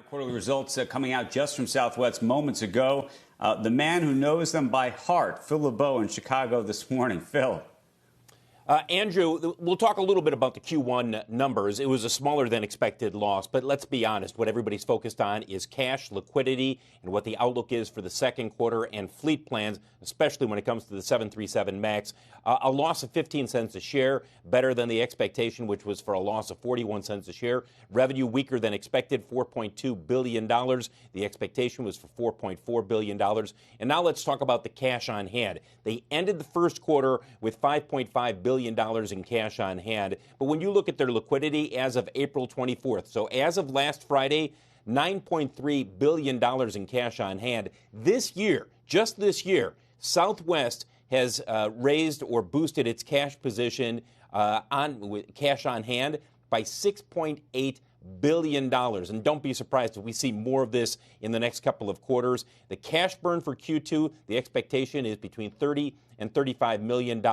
Quarterly results coming out just from Southwest moments ago. The man who knows them by heart, Phil LeBeau in Chicago this morning. Phil. Andrew, we'll talk a little bit about the Q1 numbers. It was a smaller than expected loss, but let's be honest. What everybody's focused on is cash, liquidity, and what the outlook is for the second quarter and fleet plans, especially when it comes to the 737 MAX. A loss of 15 cents a share, better than the expectation, which was for a loss of 41 cents a share. Revenue weaker than expected, $4.2 billion. The expectation was for $4.4 billion. And now let's talk about the cash on hand. They ended the first quarter with $5.5 billion in cash on hand. But when you look at their liquidity as of April 24th, so as of last Friday, $9.3 billion in cash on hand. This year, just this year, Southwest has raised or boosted its cash position with cash on hand by $6.8 billion. And don't be surprised if we see more of this in the next couple of quarters. The cash burn for Q2, the expectation is between $30 and $35 million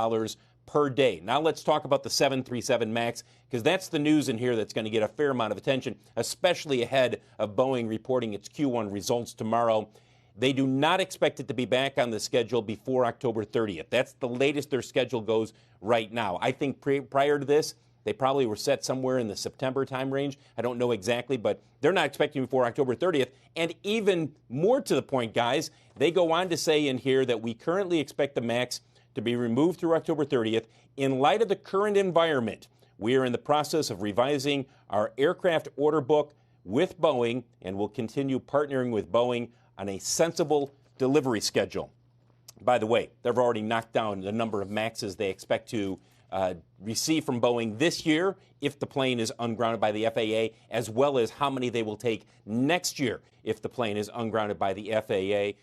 per day. Now let's talk about the 737 MAX, because that's the news in here that's going to get a fair amount of attention, especially ahead of Boeing reporting its Q1 results tomorrow. They do not expect it to be back on the schedule before October 30th. That's the latest their schedule goes right now. I think prior to this, they probably were set somewhere in the September time range. I don't know exactly, but they're not expecting before October 30th. And even more to the point, guys, they go on to say in here that we currently expect the MAX to be removed through October 30th. In light of the current environment, we are in the process of revising our aircraft order book with Boeing, and will continue partnering with Boeing on a sensible delivery schedule. By the way, they've already knocked down the number of MAXs they expect to receive from Boeing this year if the plane is ungrounded by the FAA, as well as how many they will take next year if the plane is ungrounded by the FAA.